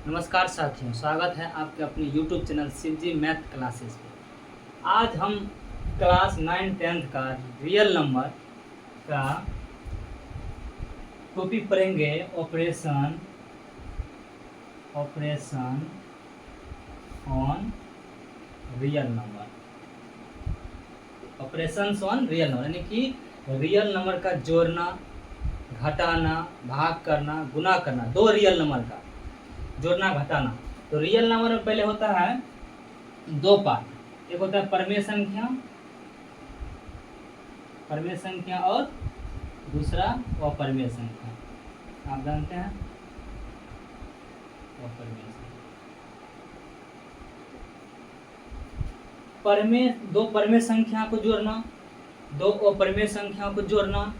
नमस्कार साथियों, स्वागत है आपके अपने YouTube channel Shivji math classes पे। आज हम क्लास 9-10 का रियल नंबर का टॉपिक पढ़ेंगे। Operation on real number. Operations on real number यानी कि रियल नंबर का जोड़ना, घटाना, भाग करना, गुना करना। दो रियल नंबर का जोड़ना, घटाना। तो रियल नंबर में पहले होता है दो पार्ट। एक होता है परमेय संख्या और दूसरा अपरमेय संख्या। आप जानते हैं अपरमेय संख्या। दो परमेय संख्या को जोड़ना, दो अपरमेय संख्याओं को जोड़ना,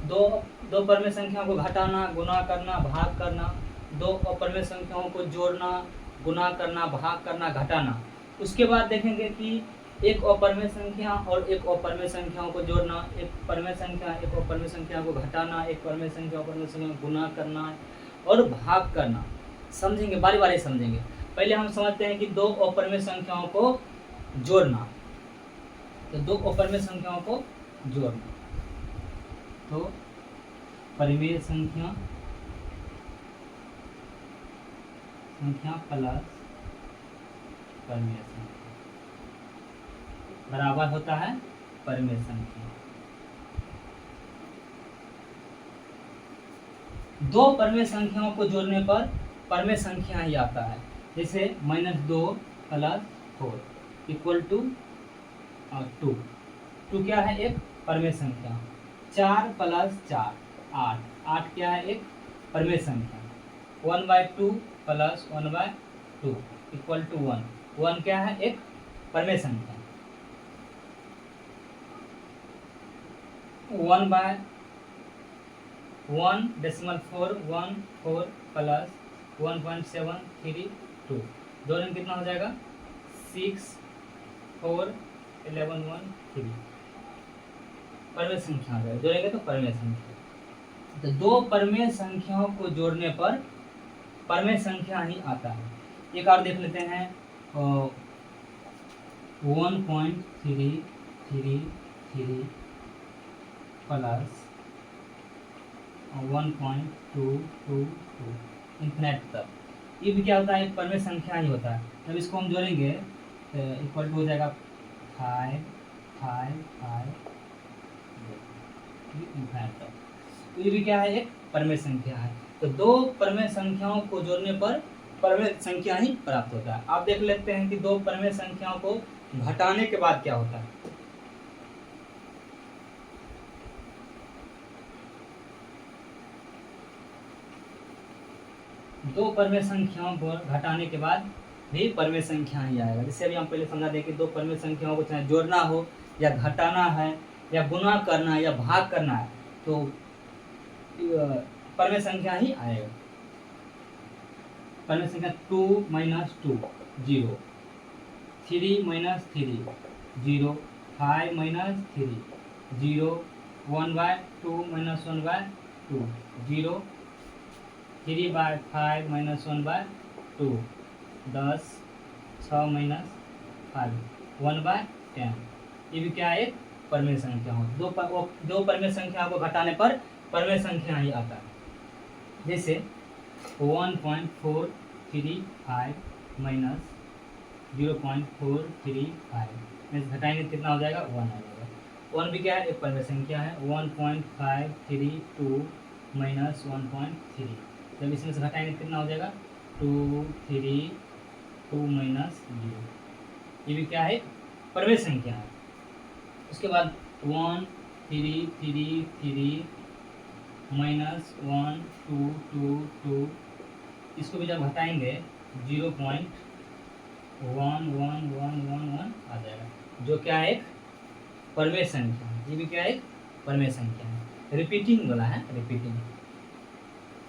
दो परमेय संख्याओं को घटाना, गुना करना, भाग करना, दो अपरमेय संख्याओं को जोड़ना, गुना करना, भाग करना, घटाना। उसके बाद देखेंगे कि एक अपरमेय संख्या और एक अपरमेय संख्याओं को जोड़ना, एक परमेय संख्या एक अपरमेय संख्या को घटाना, एक परमेय संख्या अपरमेय संख्या को गुना करना और भाग करना। समझेंगे, बारी बारी समझेंगे। पहले हम समझते हैं कि दो अपरमेय संख्याओं को जोड़ना। तो दो अपरमेय संख्याओं को जोड़ना, तो परिमेय संख्या प्लस परिमेय संख्या बराबर होता है परिमेय संख्या। दो परिमेय संख्याओं को जोड़ने पर परिमेय संख्या ही आता है। जैसे -2 + 4 = 2। 2 क्या है? एक परिमेय संख्या। 4 + 4 8। 8 क्या है? एक परिमेय संख्या। 1/2 + 1/2 = 1। 1 क्या है? एक परिमेय संख्या। 1/1.4 14 + 1.732। दोनों में कितना हो जाएगा? 6 4 11 1 3। परिमेय संख्या हो जाएगा। जोड़ेंगे तो परिमेय संख्या। तो दो परिमेय संख्याओं को जोड़ने पर परिमेय संख्या ही आता है। एक और देख लेते हैं। 1.333 प्लस 1.222 इन्फिनिट तक। ये भी क्या होता है? एक परिमेय संख्या ही होता है। जब इसको हम जोड़ेंगे तो इक्वल टू हो जाएगा 5 5 5 इन्फिनिट तक। तो ये भी क्या है? एक परिमेय संख्या है। तो दो परिमेय संख्याओं को जोड़ने पर परिमेय संख्या ही प्राप्त होता है। आप देख लेते हैं कि दो परिमेय संख्याओं को घटाने के बाद क्या होता है। दो परिमेय संख्याओं को घटाने के बाद भी परिमेय संख्या ही आएगा। जैसे अभी हम पहले समझा दें कि दो परिमेय संख्याओं को चाहे जोड़ना हो या घटाना है या गुना करना है या भाग करना है, तो परिमेय संख्या ही आएगा। परिमेय संख्या 2 - 2 0, 3 - 3 0, 5 - 3 0, 1/2 - 1/2 0, 3/5 - 1/2 10, 6 - 5 1/10। ये भी क्या है? एक परिमेय संख्या हो। दो परिमेय संख्या को घटाने पर परिमेय संख्या ही आता है। जैसे 1.435 - 0.435 में घटाएंगे कितना हो जाएगा? 1 आ जाएगा। 1 भी क्या है? एक परिमेय संख्या है। 1.532 - 1.3। जब इसमें से घटाएंगे कितना हो जाएगा? 2 3 2 - 0। ये भी क्या है? परिमेय संख्या है। उसके बाद 1 3 3 3 -1 2 2 2। इसको भी जब घटाएंगे 0.11111 आ जाएगा, जो क्या है? एक परिमेय संख्या है। ये भी क्या है? एक परिमेय संख्या है। रिपीटिंग वाला है, रिपीटिंग।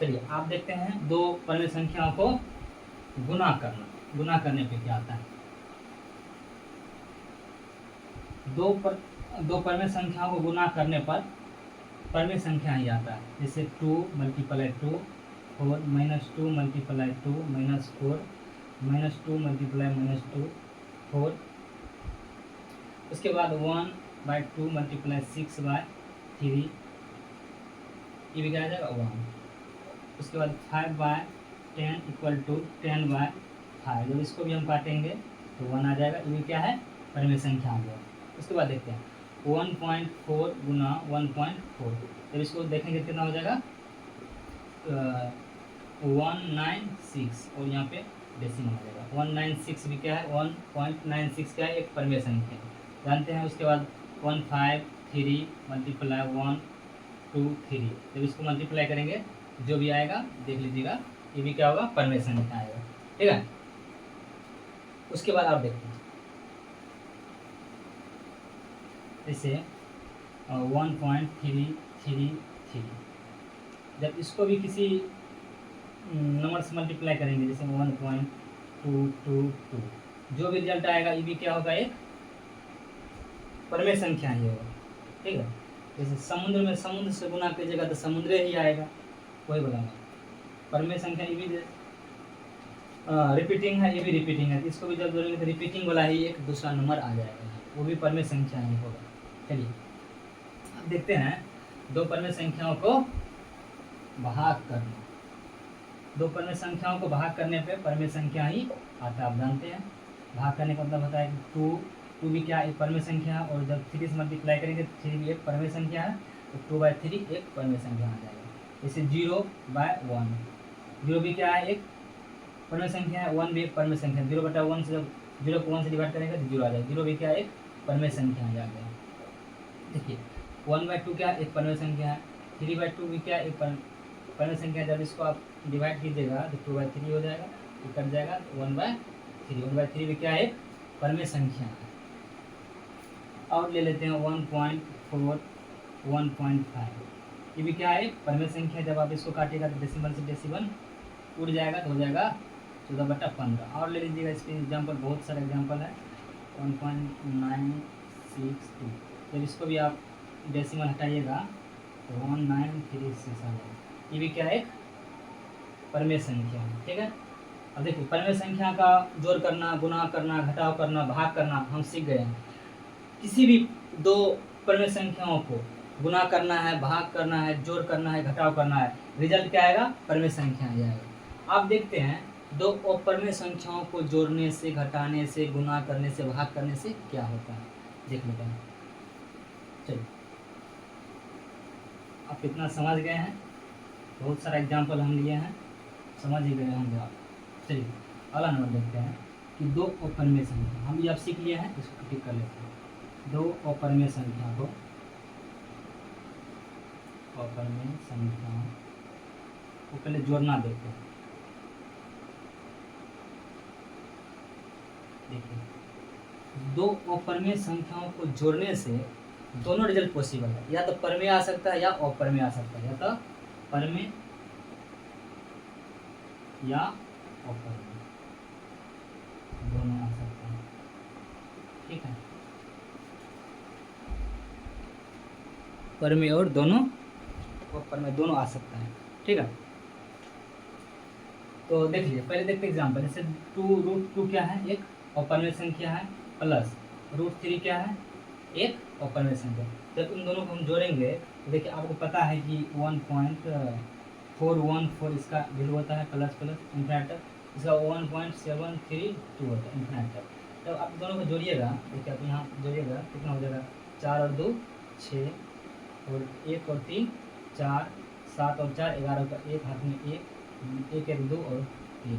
चलिए आप देखते हैं दो परिमेय संख्याओं को गुना करना। गुना करने पे क्या आता है? दो परिमेय संख्याओं को गुना करने पर परिमेय संख्या ही आता है। जैसे 2 × 2 4 minus 2 multiply 2 minus 4 minus 2 multiply minus 2 4। उसके बाद 1/2 मल्टीप्लाई 6/3, ये भी क्या आ जाएगा 1। उसके बाद 5/10 इक्वल टू 10/5, जब इसको भी हम काटेंगे तो 1 आ जाएगा, ये क्या है परिमेय संख्या आ गया। उसके बाद देखते हैं 1.4 गुना 1.4, जब इसको देखेंगे कितना हो जाएगा 196, और यहाँ पे डेसिमल हो जाएगा 196 भी क्या है 1.96 क्या है एक परिमेय संख्या जानते हैं। उसके बाद 153 मल्टीप्लाई 1 2 3, जब इसको मल्टीप्लाई करेंगे जो भी आएगा देख लीजिएगा, ये भी क्या होगा परिमेय संख्या आएगा, ठीक है। उसके बाद आप देखते हैं जैसे 1.333, जब इसको भी किसी नंबर से मल्टीप्लाई करेंगे जैसे 1.222, जो भी रिजल्ट आएगा ये भी क्या होगा एक परिमेय संख्या ही होगा, ठीक है। जैसे समुद्र में समुद्र से गुना कीजिएगा तो समुद्र ही आएगा, वही बोला मैं परिमेय संख्या। ये भी रिपीटिंग है, ये भी रिपीटिंग है, इसको भी जब जोड़ेंगे तो रिपीटिंग वाला ही एक दूसरा नंबर आ जाएगा, वो भी परिमेय संख्या ही होगा। चलिए अब देखते हैं दो परिमेय संख्याओं को भाग करना। दो परिमेय संख्याओं को भाग करने पे परिमेय संख्या ही आता है, आप जानते हैं। भाग करने का मतलब होता है कि 2 भी क्या एक परिमेय संख्या है, और जब 3 से मल्टीप्लाई करेंगे तो 3 भी एक परिमेय संख्या है, तो 2/3 एक परिमेय संख्या आ जाएगा। जैसे 0/1, 0 भी क्या है एक परिमेय संख्या है, 1 भी एक परिमेय संख्या है। 0/1 से जब 0 को 1 से डिवाइड करेंगे तो 0 आ जाएगा, 0 भी क्या एक परिमेय संख्या आ जाएगा। देखिए 1/2 क्या एक परिमेय संख्या है, 3/2 भी क्या एक परिमेय संख्या है। जब इसको आप डिवाइड कीजिएगा तो 2/3 हो जाएगा, ये कट जाएगा 1/3, 1/3 भी क्या है परिमेय संख्या है। और ले लेते हैं 1.4 1.5, ये भी क्या है परिमेय संख्या है। जब आप इसको काटिएगा तो डेसिमल से डेसिमल उड़ जाएगा तो हो जाएगा 14/15। और ले लीजिएगा, इसके एग्जाम्पल बहुत सारे एग्जाम्पल है 1.962, जब इसको भी आप डेसिमल हटाइएगा तो 1936 आ जाएगा, ये भी क्या एक परिमेय संख्या है, ठीक है। अब देखिए परिमेय संख्या का जोड़ करना, गुणा करना, घटाव करना, भाग करना हम सीख गए हैं। किसी भी दो परिमेय संख्याओं को गुणा करना है, भाग करना है, जोड़ करना है, घटाव करना है, रिजल्ट क्या आएगा परिमेय संख्या आ जाएगा। आप देखते हैं दो अपरिमेय संख्याओं को जोड़ने से, घटाने से, गुणा करने से, भाग करने से क्या होता है देख लेते हैं। चलिए आप कितना समझ गए हैं, बहुत सारा एग्जाम्पल हम लिए हैं, समझ ही गए होंगे आप। चलिए अगला नंबर देखते हैं कि दो अपरिमेय संख्या, हम ये अब सीख लिए हैं, इसको टिक कर लेते हैं। दो अपरिमेय संख्या को, अपरिमेय संख्या को पहले जोड़ना देखते हैं। देखिए दो अपरिमेय संख्याओं को जोड़ने से दोनों रिजल्ट पॉसिबल है, या तो परिमेय आ सकता है या अपरिमेय आ सकता है, या तो परिमेय या अपरिमेय दोनों आ सकता है, ठीक है। परिमेय और दोनों अपरिमेय दोनों आ सकता है, ठीक है। तो देख लीजिए पहले देखते एग्जाम्पल, जैसे 2√2 क्या है एक अपरिमेय संख्या है, प्लस √3 क्या है एक अपरिमेय संख्या। जब इन दोनों को हम जोड़ेंगे तो देखिए आपको पता है कि 1.414 इसका वैल्यू होता है, प्लस प्लस इन्फिनिट तक, इसका 1.732 होता है इन्फिनिट तक। जब आप दोनों को जोड़िएगा, देखिए आप यहाँ जोड़िएगा कितना हो जाएगा, 4 और 2 6, और 1 और 3 4, 7 और 4 11 का 1 हाथ में 1 1 1 2 और 3,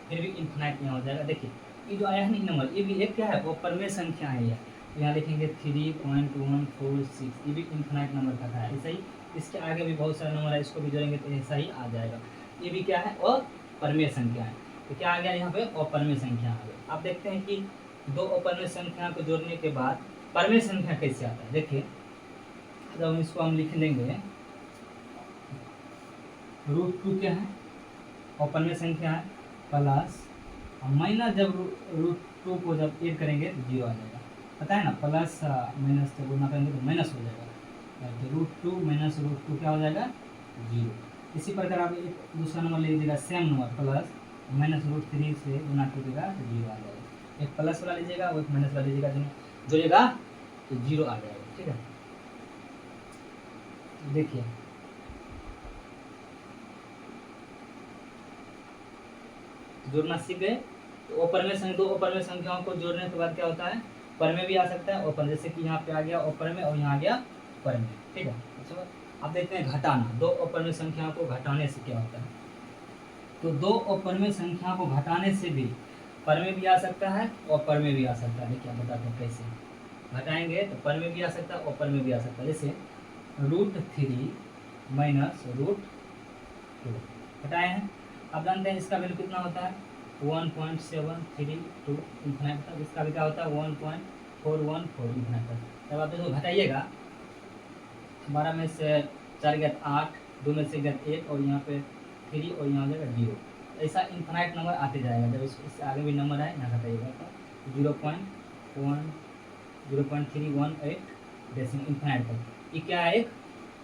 फिर भी इन्फिनिट यहाँ हो जाएगा। देखिए ये जो आया है नहीं नंबर, ये भी एक क्या है अपरिमेय संख्या है यह, यहाँ लिखेंगे 3.146, ये भी इन्फिनिट नंबर का है। ऐसा ही इसके आगे भी बहुत सारे नंबर है, इसको भी जोड़ेंगे तो ऐसा ही आ जाएगा, ये भी क्या है अपरिमेय संख्या है। तो क्या आ गया यहाँ पे अपरिमेय संख्या आ गया। आप देखते हैं कि दो अपरिमेय संख्या को जोड़ने के बाद परिमेय संख्या कैसे आता है। देखिए जब इसको हम लिख लेंगे, √2 क्या है अपरिमेय संख्या है, प्लस माइनस जब √2 को जब ऐड करेंगे तो 0 आ जाएगा, पता है ना, प्लस माइनस जब गुना करेंगे तो माइनस हो जाएगा, तो √2 माइनस √2 क्या हो जाएगा 0, इसी प्रकार आप एक दूसरा नंबर ले लीजिएगा, सेम नंबर प्लस -√3 से गुना कीजिएगा तो 0 आ जाएगा। एक प्लस वाला लीजिएगा और एक माइनस वाला लीजिएगा, जोड़िएगा तो 0 आ जाएगा। ठीक है, देखिए जोड़ना सीख गए। तो ऊपर में संख्या, दो ऊपर में संख्याओं को जोड़ने के बाद क्या होता है, पर में भी आ सकता है ऊपर, जैसे कि यहाँ पे आ गया ऊपर में और यहाँ आ गया पर में। ठीक है, अच्छा अब देखते हैं घटाना, दो ऊपर में संख्याओं को घटाने से क्या होता है। तो दो ऊपर में संख्या को घटाने से भी पर में भी आ सकता है और पर में भी आ सकता है। देखिए बताते हैं कैसे घटाएंगे, तो पर में भी आ सकता है और पर में भी आ सकता है। जैसे √3 -√2 घटाए हैं, आप जानते हैं इसका वैल्यू कितना होता है 1.732 इन्फिनिट तक, इसका भी क्या होता है 1.414 इन्फिनिट तक। जब आप इसको घटाइएगा 12 में से 4 गया 8, 2 में से गया 1 और यहाँ पे 3 और यहाँ हो जाएगा 0। ऐसा इन्फिनिट नंबर आते जाएगा। जब इससे आगे भी नंबर आए यहाँ घटाइएगा तो 0.318 डेसिमल इन्फिनिट तक। ये क्या है, एक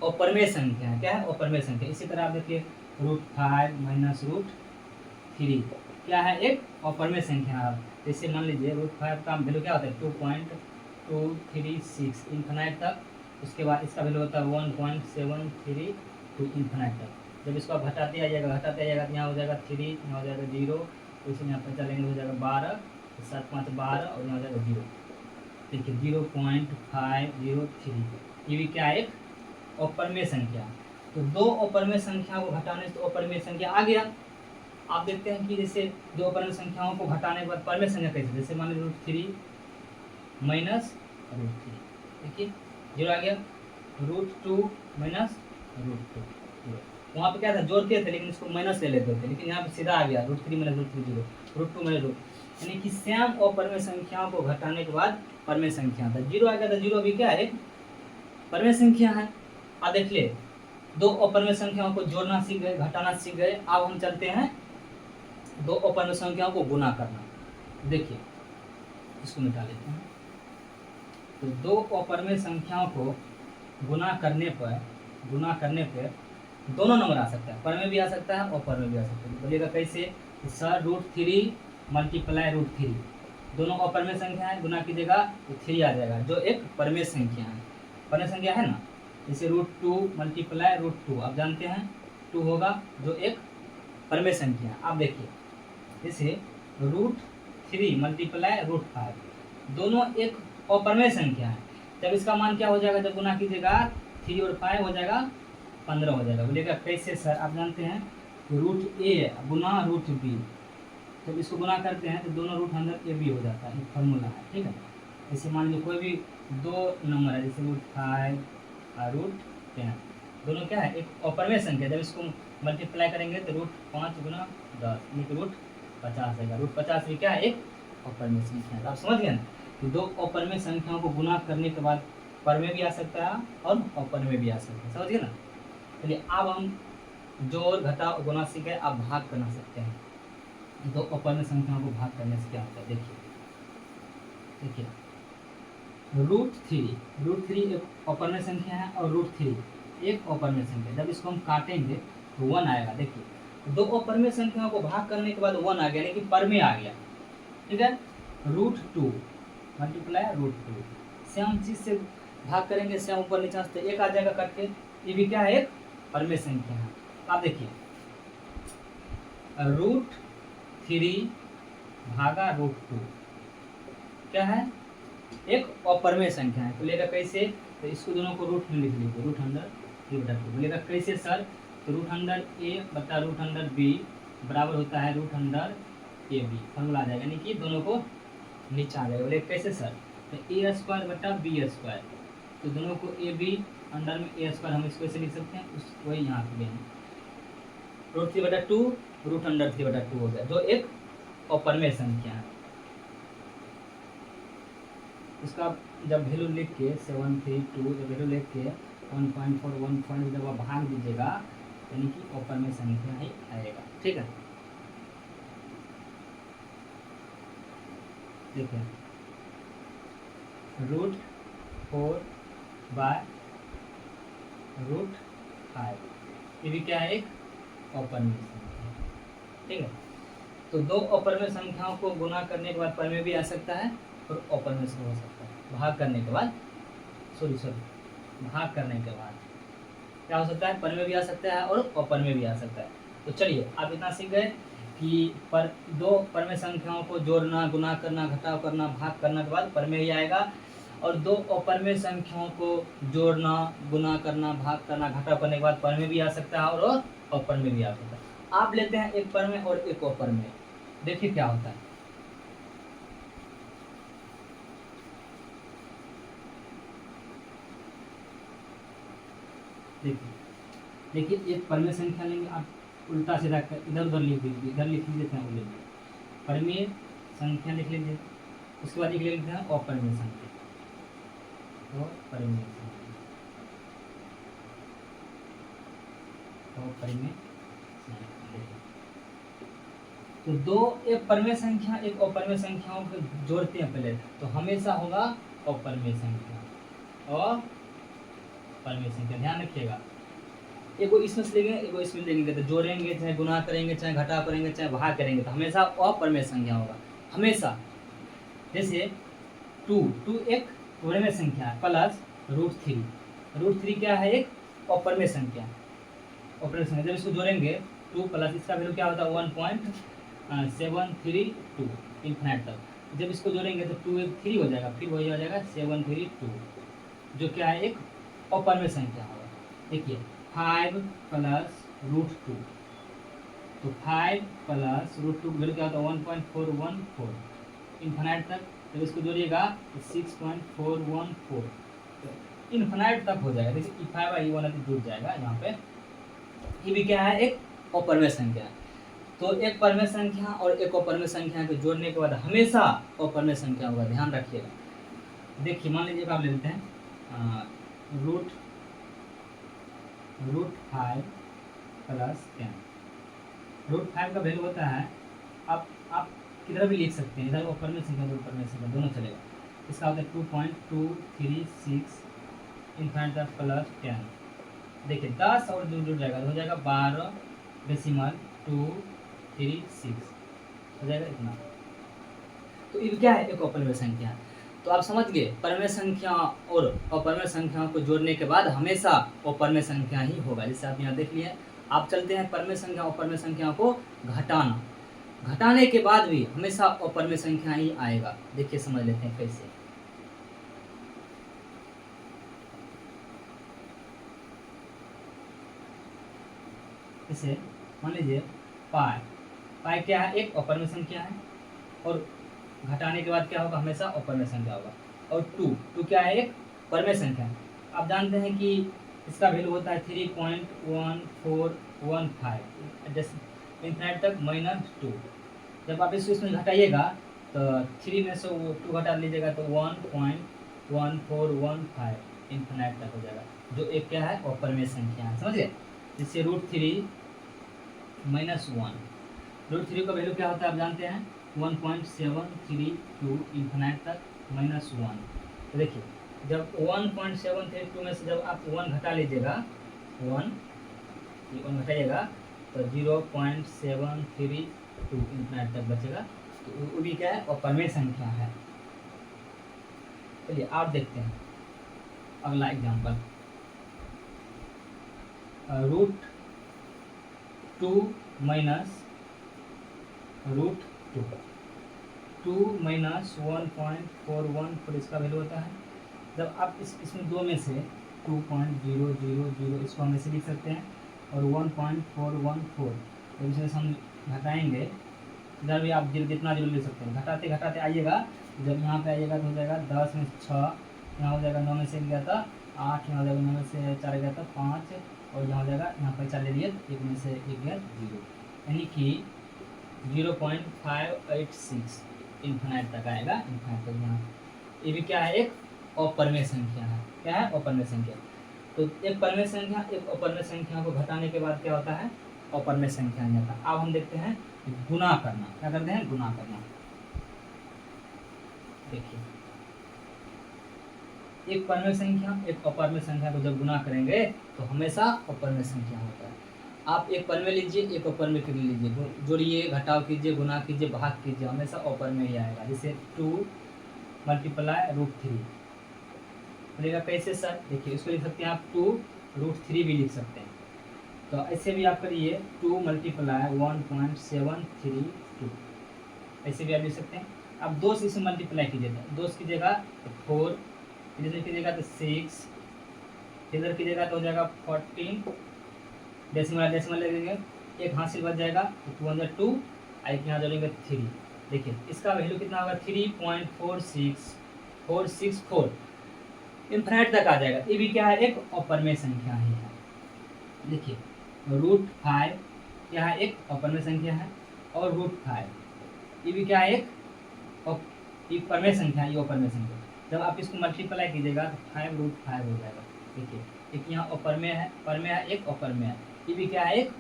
अपरमेय संख्या है। क्या है, अपरमेय संख्या। इसी तरह आप देखिए √5 -√3 क्या है, एक अपरमेय संख्या है। जैसे मान लीजिए √5 का वैल्यू क्या होता है 2.236 इन्फिनिट तक, उसके बाद इसका वैल्यू होता है 1.732 इन्फिनिट तक। जब इसको आप घटाते आइएगा तो यहाँ हो जाएगा 3, यहाँ हो जाएगा 0, तो इसे यहाँ पर चलेंगे हो जाएगा 12, 7 5 12 और यहाँ हो जाएगा 0। देखिए 0.503 ये भी क्या है, एक अपरमेय संख्या। तो दो अपरमेय संख्या को घटाने से अपरमेय संख्या आ गया। आप देखते हैं कि जैसे दो अपरमेय संख्याओं को घटाने के बाद परमेय संख्या कैसे, जैसे मान लीजिए √3 -√3, देखिए 0 आ गया, √2 -√2 0। वहाँ पे क्या था, जोड़ते थे लेकिन इसको माइनस ले लेते थे, लेकिन यहाँ पे सीधा आ गया √3 -√3 0, √2 -√2, यानी कि सेम अपरमेय संख्याओं को घटाने के बाद परमेय संख्या था। 0 आ गया था, 0 भी क्या है, परमेय संख्या है। अब देखिए दो अपरमेय संख्याओं को जोड़ना सीख गए, घटाना सीख गए। अब हम चलते हैं दो अपरमेय संख्याओं को गुना करना। देखिए इसको मिटा लेते हैं। तो दो अपरमेय संख्याओं को गुना करने पर दोनों नंबर आ सकता है, पर में भी आ सकता है और पर में भी आ सकता है। बोलिएगा कैसे, सर √3 × √3 दोनों अपरमेय संख्या है, गुना कीजिएगा तो 3 आ जाएगा, जो एक परमेय संख्या है। परमेय संख्या है ना, जैसे √2 × √2 आप जानते हैं 2 होगा, जो एक परमेय संख्या है। आप देखिए जैसे √3 × √5 दोनों एक अपरमेय संख्या है। जब इसका मान क्या हो जाएगा, जब गुना कीजिएगा 3 और 5 हो जाएगा 15 हो जाएगा। बोलिएगा कैसे सर, आप जानते हैं √a गुना √b, जब इसको गुना करते हैं तो दोनों रूट अंदर ए बी हो जाता है, एक फार्मूला है। ठीक है, जैसे मान लीजिए कोई भी दो नंबर है, जैसे √5 और √10 दोनों क्या है, एक अपरमेय संख्या। जब इसको मल्टीप्लाई करेंगे तो √5 × 10 यानी कि √50 आएगा। √50 भी क्या है, एक अपरमेय संख्या है। आप समझ गए ना, तो दो अपरमेय संख्याओं को गुना करने के बाद पर में भी आ सकता है और अपर में भी आ सकता है। समझ गए ना। चलिए अब हम जोड़ घटा गुना सीख गए, आप भाग करना सकते हैं। दो अपरमेय संख्याओं को भाग करने से क्या होता है, देखिए √3 एक अपरमेय संख्या है और √3 एक अपरमेय संख्या। जब इसको हम काटेंगे तो 1 आएगा। देखिए दो अपरमेय संख्याओं को भाग करने के बाद 1 आ गया, यानी कि पर में आ गया। ठीक है, √2 × √2 सेम चीज से भाग करेंगे, सेम ऊपर नीचे से 1 आ जाएगा कट के। ये भी क्या है, एक परमेय संख्या है। आप देखिए √3 भागा √2 क्या है, एक अपरमेय संख्या है। तो लेगा कैसे, तो इसको दोनों को रूट में लिख लीजिए, √3/2 बोलेगा कैसे सर, तो √a बटा √b बराबर होता है √ab, फॉर्मूला आ जाएगा, यानी कि दोनों को नीचे आ जाएगा। बोले कैसे सर, तो a² बटा b², तो दोनों को ab अंडर में a² हम इसको ऐसे लिख सकते हैं, उसको यहाँ पे √3/2 √3/2 हो गया, जो एक अपरमेय संख्या है। इसका जब वैल्यू लिख के 732 जब वैल्यू लिख के 1.4 जब आप भाग दीजिएगा, यानी कि अपरमेय संख्या ही आएगा। ठीक है, देखिए √4/√5 ये भी क्या है, एक अपरिमेय संख्या। ठीक है, तो दो अपरिमेय संख्याओं को गुना करने के बाद परिमेय भी आ सकता है और अपरिमेय से हो सकता है। भाग करने के बाद भाग करने के बाद क्या हो सकता है, परिमेय भी आ सकता है और अपरिमेय भी आ सकता है। तो चलिए आप इतना सीख गए कि दो परिमेय संख्याओं को जोड़ना, गुना करना, घटाव करना, भाग करने के बाद परिमेय ही आएगा, और दो अपरिमेय संख्याओं को जोड़ना, गुना करना, भाग करना, घटाव करने के बाद परिमेय भी आ सकता है और अपरिमेय भी आ सकता है। आप लेते हैं एक परिमेय और एक अपरिमेय, देखिए क्या होता है। देखिए एक परिमेय संख्या लेंगे, आप उल्टा सीधा इधर उधर लिख दीजिए, इधर लिख लीजिए वो ले लीजिए, परिमेय संख्या लिख लीजिए, उसके बाद एक ले लेते हैं अपरिमेय संख्या, अपरिमेय संख्या, अपरिमेय संख्या। तो दो एक परिमेय संख्या एक अपरिमेय संख्याओं को जोड़ते हैं पहले, तो हमेशा होगा अपरिमेय संख्या और परिमेय संख्या, ध्यान रखिएगा। एगो इसमें से लेंगे, एगो इसमें लेंगे, तो जोड़ेंगे, चाहे गुना करेंगे, चाहे घटाव करेंगे, चाहे भाग करेंगे, तो हमेशा अपरिमेय संख्या होगा हमेशा। जैसे टू एक परिमेय संख्या है प्लस √3 क्या है, एक अपरिमेय संख्या। अपरिमेय संख्या जब इसको जोड़ेंगे 2 प्लस इसका वैल्यू क्या होता है 1.732 इन्फिनिट तक। जब इसको जोड़ेंगे तो 2 एक 3 हो जाएगा, फिर वही हो जाएगा 732, जो क्या है, एक अपरिमेय संख्या होगा। देखिए 5 प्लस √2, तो 5 प्लस √2 वैल्यू क्या होता है 1.414 इन्फिनिट तक। जब इसको जोड़िएगा तो 6.414 इन्फिनिट तक हो जाएगा। देखिए E5 और E1 जुड़ जाएगा यहाँ पे। ये भी क्या है, एक अपरिमेय संख्या। तो एक परिमेय संख्या और एक अपरिमेय संख्या को जोड़ने के बाद हमेशा अपरिमेय संख्या होगा, ध्यान रखिएगा। देखिए मान लीजिए आप ले लेते हैं √5 प्लस 10। √5 का वैल्यू होता है, आप किधर भी लिख सकते हैं, इधर अपरिमेय संख्या और अपरिमेय संख्या दोनों चलेगा। इसका होता है 2.236 इन्फिनिट तक प्लस 10। देखिए 10 और जुड़ जाएगा तो हो जाएगा 12.236 हो जाएगा इतना। तो ये क्या है, एक अपरिमेय संख्या। तो आप समझ गए, परिमेय संख्या और अपरिमेय संख्याओं को जोड़ने के बाद हमेशा अपरिमेय संख्या ही होगा। जैसे आप यहाँ देख लिए। आप चलते हैं परिमेय संख्या अपरिमेय संख्याओं को घटाने के बाद भी हमेशा अपरिमेय संख्या ही आएगा। देखिए समझ लेते हैं कैसे। जैसे मान लीजिए पाई क्या है, एक अपरिमेय संख्या है, और घटाने के बाद क्या होगा, हमेशा अपरिमेय संख्या होगा। और टू क्या है, एक परिमेय संख्या है। आप जानते हैं कि इसका वैल्यू होता है 3.1415 जैसे इन्फिनिट तक -2। जब आप इसमें घटाइएगा तो 3 में से 2 घटा लीजिएगा तो 1.1415 इन्फिनिट तक हो जाएगा, जो एक क्या है, अपरिमेय संख्या है। समझ गए। जिससे √3 -1, √3 का वैल्यू क्या होता है आप जानते हैं 1.732 इन्फिनिट तक -1। तो देखिए जब 1.732 में से जब आप 1 घटा लीजिएगा, 1 घटाइएगा तो 0.732 इन्फिनिट तक बचेगा। तो वो भी क्या है, अपरिमेय संख्या है। चलिए आप देखते हैं अगला एग्जाम्पल। √2 -1.414 इसका वैल्यू होता है। जब आप इसमें दो में से 2.000 इसको हम ऐसे लिख सकते हैं, और 1.414 तो इसमें से हम घटाएंगे, इधर भी आप जितना जीरो लिख सकते हैं। घटाते घटाते आइएगा, जब यहाँ पे आइएगा तो हो जाएगा 10 में 6, यहाँ हो जाएगा 9 में से 1 गया था 8, यहाँ हो जाएगा 9 में से 4 गया था 5, और यहाँ हो जाएगा, यहाँ पर 4 ले लिए, 1 में से 1 गया 0, यानी कि 0.586 इन्फिनिट तक आएगा। इन्फिनिट तक यहाँ ये भी क्या है, एक अपरिमेय संख्या है। क्या है, अपरिमेय संख्या। तो एक परिमेय संख्या एक अपरिमेय संख्या को घटाने के बाद क्या होता है, अपरिमेय संख्या आ जाता है। अब हम देखते हैं गुना करना। क्या करते हैं, गुना करना। देखिए एक परिमेय संख्या एक अपरिमेय संख्या को जब गुना करेंगे तो हमेशा अपरिमेय संख्या होता है। आप एक पर में लीजिए, एक अपर में कर लीजिए, जोड़िए, घटाव कीजिए, गुना कीजिए, भाग कीजिए, हमेशा अपर में ही आएगा। जैसे 2 मल्टीप्लाई √3 बनेगा कैसे सर? देखिए इसको लिख सकते हैं आप 2√3 भी लिख सकते हैं। तो ऐसे भी आप करिए 2 मल्टीप्लाई 1.732 ऐसे भी आप लिख सकते हैं। अब 2 से इसे मल्टीप्लाई कीजिएगा, 2 से कीजिएगा तो 4, इधर कीजिएगा तो 6, इधर कीजिएगा तो हो जाएगा 14, डेसिमल लगेंगे, एक हासिल बच जाएगा तो 2 × 2, एक यहाँ जोड़ेंगे 3। देखिए इसका वैल्यू कितना होगा 3.46464 इन्फिनिट तक आ जाएगा। ये भी क्या है? एक अपरमेय संख्या ही है। देखिए √5 क्या है? एक अपरमेय संख्या है। और √5 ये भी क्या है? एक परमेय संख्या है, ये अपरमेय संख्या। जब आप इसको मल्टीप्लाई कीजिएगा तो 5√5 हो जाएगा। देखिए एक यहाँ अपरमेय है, परमेय है, एक अपरमेय है। ये भी क्या है? एक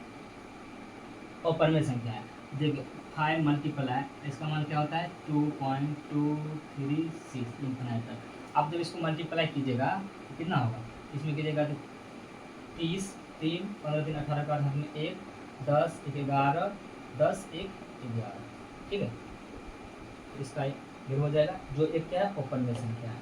अपरमेय संख्या है। देखिए 5 मल्टीप्लाई इसका मान क्या होता है 2.236 इन्फिनिट तक। आप जब इसको मल्टीप्लाई कीजिएगा तो कितना होगा? इसमें कीजिएगा तो 30, 3, 15, 3, 18 का हाथ में 1, 10, 1, 11, 10, 1, 11। ठीक है, इसका ये हो जाएगा, जो एक क्या है? अपरमेय संख्या है।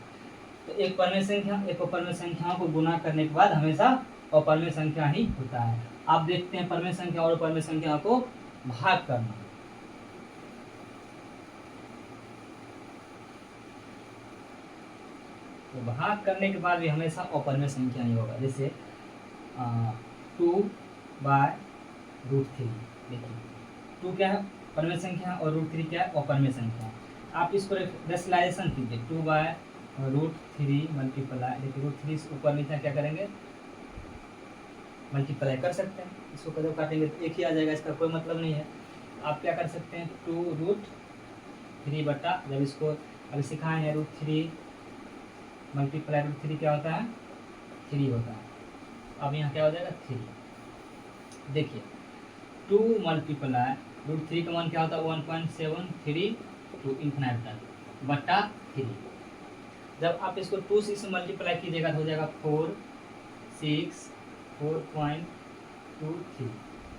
तो एक परमेय संख्या, एक अपरमेय संख्याओं को गुना करने के बाद हमेशा अपरमेय संख्या ही होता है। आप देखते हैं परमेय संख्या और अपरमेय संख्या को भाग करना। तो भाग करने के बाद भी हमेशा अपरमेय संख्या ही होगा। जैसे 2/√3। देखिए 2 क्या है? परमेय संख्या और √3 क्या है? अपरमेय संख्या। आप इसको रेशनलाइजेशन कीजिए 2/√3 मल्टीप्लाई, देखिए √3 से ऊपर नीचे क्या करेंगे? मल्टीप्लाई कर सकते हैं। इसको कदम काटेंगे तो एक ही आ जाएगा, इसका कोई मतलब नहीं है। आप क्या कर सकते हैं 2√3 बटा, जब इसको अभी सिखाए हैं √3 मल्टीप्लाई √3 क्या होता है? 3 होता है। अब यहाँ क्या हो जाएगा? 3। देखिए 2 मल्टीप्लाई √3 का मान क्या होता है? 1.732 इन्फिनिट तक बटा 3। जब आप इसको 2 से इसे मल्टीप्लाई कीजिएगा तो हो जाएगा 4.23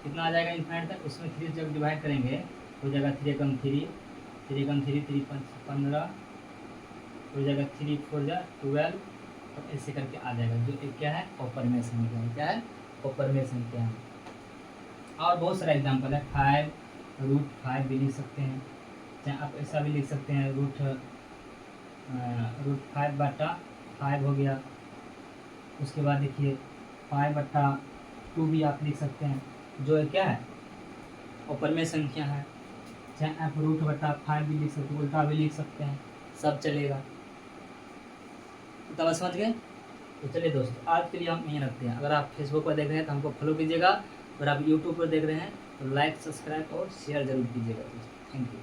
कितना आ जाएगा इन्फिनिट तक? उसमें 3 जब डिवाइड करेंगे हो जाएगा 3 × 3, 3 × 3, 3 × 15 हो जाएगा 3 × 4 12, और ऐसे करके आ जाएगा, जो एक क्या है? अपरमेय संख्या है। क्या है? अपरमेय संख्या है। और बहुत सारा एग्जाम्पल है। 5√5 भी लिख सकते हैं, चाहे आप ऐसा भी लिख सकते हैं √5 बटा 5 हो गया। उसके बाद देखिए 5/2 भी आप लिख सकते हैं, जो है क्या है? अपरमेय संख्या है। चाहे आप √5 भी लिख सकते हैं, उल्टा भी लिख सकते हैं, सब चलेगा। तब समझ गए? तो चलिए दोस्तों, आज के लिए हम यहीं रखते हैं। अगर आप फेसबुक पर देख रहे हैं तो हमको फॉलो कीजिएगा, अगर आप यूट्यूब पर देख रहे हैं तो लाइक, सब्सक्राइब और शेयर जरूर कीजिएगा। Thank you.